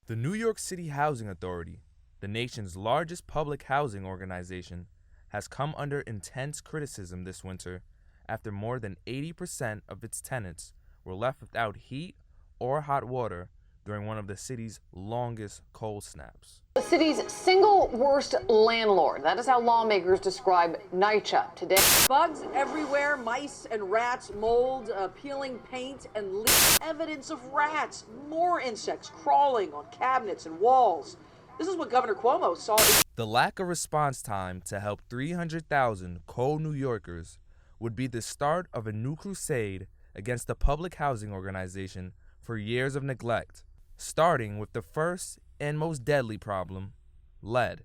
The New York City Housing Authority, the nation's largest public housing organization, has come under intense criticism this winter after more than 80% of its tenants were left without heat or hot water during one of the city's longest cold snaps. The city's single worst landlord. That is how lawmakers describe NYCHA today. Bugs everywhere, mice and rats, mold, peeling paint, and evidence of rats. More insects crawling on cabinets and walls. This is what Governor Cuomo saw. The lack of response time to help 300,000 cold New Yorkers would be the start of a new crusade against the public housing organization for years of neglect, starting with the first and most deadly problem, lead.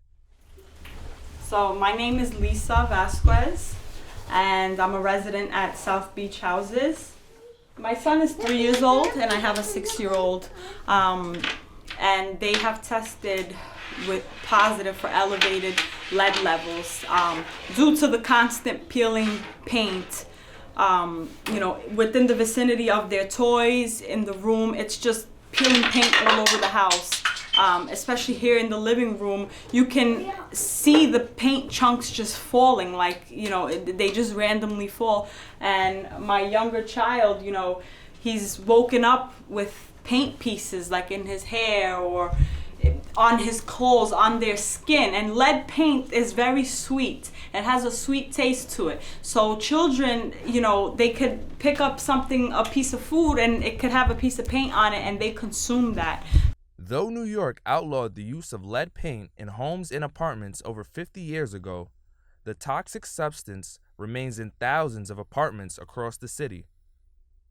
So my name is Lisa Vasquez, and I'm a resident at South Beach Houses. My son is 3 years old, and I have a 6-year-old, and they have tested with positive for elevated lead levels due to the constant peeling paint. Within the vicinity of their toys in the room, it's just peeling paint all over the house. Especially here in the living room, you can see the paint chunks just falling, they just randomly fall. And my younger child, he's woken up with paint pieces like in his hair or on his clothes, on their skin. And lead paint is very sweet. It has a sweet taste to it. So children, they could pick up a piece of food, and it could have a piece of paint on it, and they consume that. Though New York outlawed the use of lead paint in homes and apartments over 50 years ago, the toxic substance remains in thousands of apartments across the city.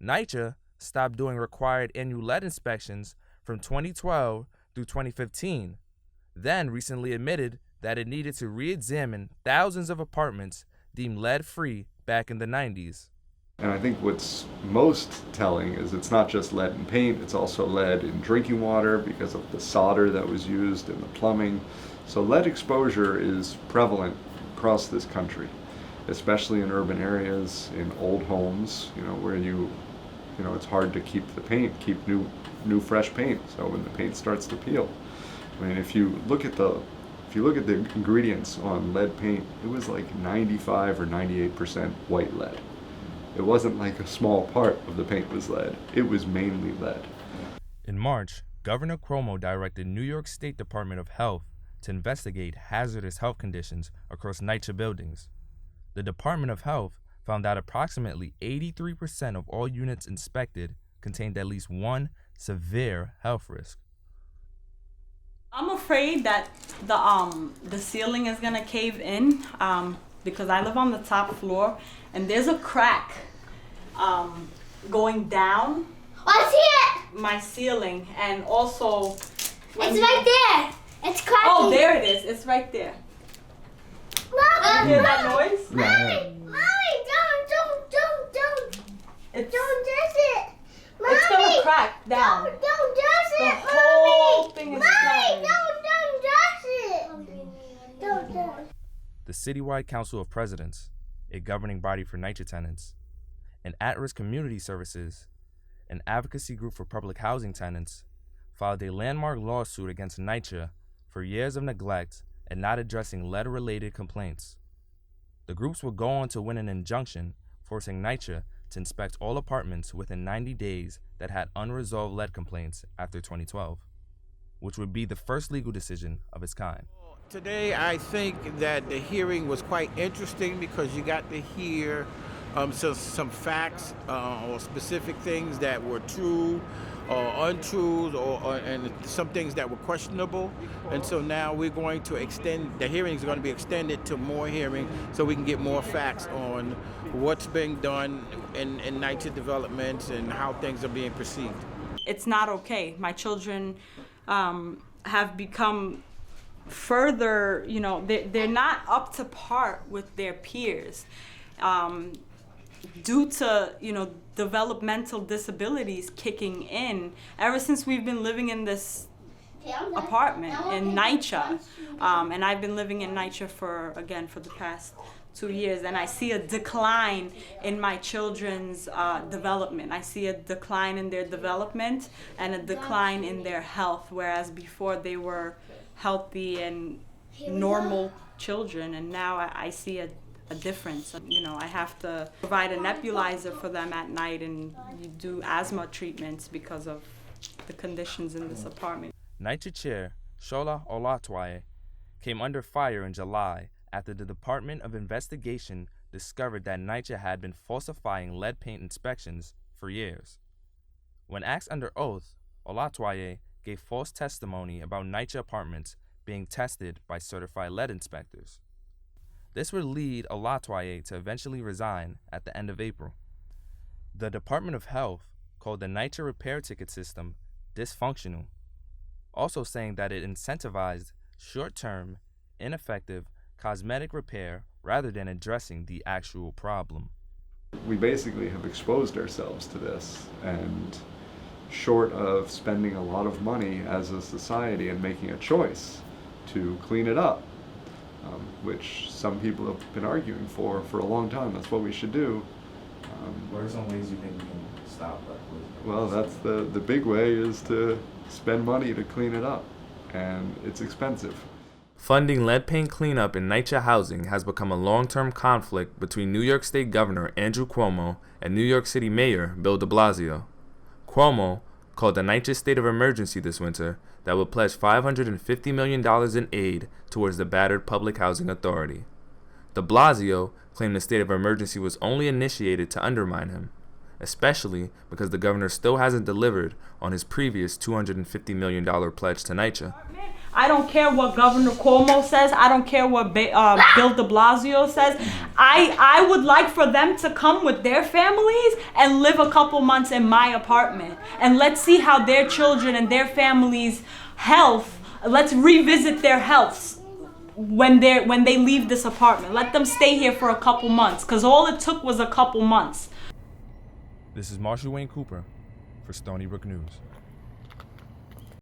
NYCHA stopped doing required annual lead inspections from 2012 through 2015, then recently admitted that it needed to re-examine thousands of apartments deemed lead-free back in the 90s. And I think what's most telling is it's not just lead in paint, it's also lead in drinking water because of the solder that was used in the plumbing. So lead exposure is prevalent across this country, especially in urban areas, in old homes, where it's hard to keep new fresh paint. So when the paint starts to peel, if you look at the ingredients on lead paint, it was like 95 or 98% white lead. It wasn't like a small part of the paint was lead. It was mainly lead. In March, Governor Cuomo directed New York State Department of Health to investigate hazardous health conditions across NYCHA buildings. The Department of Health found that approximately 83% of all units inspected contained at least one severe health risk. I'm afraid that the ceiling is gonna cave in because I live on the top floor, and there's a crack going down. I see it! My ceiling, and also it's right there. It's cracking. Oh, there it is. It's right there. Mommy, you hear that noise? Mommy, don't. It's, Don't touch it. Mommy, it's gonna crack down. Don't touch it. The whole thing is Mommy, cracking. don't touch it. Don't touch it. The Citywide Council of Presidents, a governing body for NYCHA tenants, and At-Risk Community Services, an advocacy group for public housing tenants, filed a landmark lawsuit against NYCHA for years of neglect and not addressing lead-related complaints. The groups would go on to win an injunction forcing NYCHA to inspect all apartments within 90 days that had unresolved lead complaints after 2012, which would be the first legal decision of its kind. Today, I think that the hearing was quite interesting because you got to hear some facts or specific things that were true or untruths and some things that were questionable. And so now we're going to the hearings are going to be extended to more hearing so we can get more facts on what's being done in NYCHA developments and how things are being perceived. It's not okay. My children have become further, they're not up to par with their peers due to, developmental disabilities kicking in ever since we've been living in this apartment in NYCHA. And I've been living in NYCHA for the past 2 years, and I see a decline in my children's development. I see a decline in their development and a decline in their health, whereas before they were healthy and normal children, and now I see a difference. You know, I have to provide a nebulizer for them at night and you do asthma treatments because of the conditions in this apartment. NYCHA Chair Shola Olatwaye came under fire in July after the Department of Investigation discovered that NYCHA had been falsifying lead paint inspections for years. When asked under oath, Olatwaye gave false testimony about NYCHA apartments being tested by certified lead inspectors. This would lead Olatwaye to eventually resign at the end of April. The Department of Health called the NYCHA repair ticket system dysfunctional, also saying that it incentivized short-term, ineffective cosmetic repair rather than addressing the actual problem. We basically have exposed ourselves to this, and short of spending a lot of money as a society and making a choice to clean it up, which some people have been arguing for a long time, that's what we should do. What are some ways you think we can stop that? Well, that's the big way is to spend money to clean it up, and it's expensive. Funding lead paint cleanup in NYCHA housing has become a long-term conflict between New York State Governor Andrew Cuomo and New York City Mayor Bill de Blasio. Cuomo called a NYCHA state of emergency this winter that would pledge $550 million in aid towards the battered public housing authority. De Blasio claimed the state of emergency was only initiated to undermine him, especially because the governor still hasn't delivered on his previous $250 million pledge to NYCHA. I don't care what Governor Cuomo says. I don't care what Bill de Blasio says. I would like for them to come with their families and live a couple months in my apartment. And let's see how their children and their families' health, let's revisit their healths when they leave this apartment. Let them stay here for a couple months, because all it took was a couple months. This is Marshall Wayne Cooper for Stony Brook News.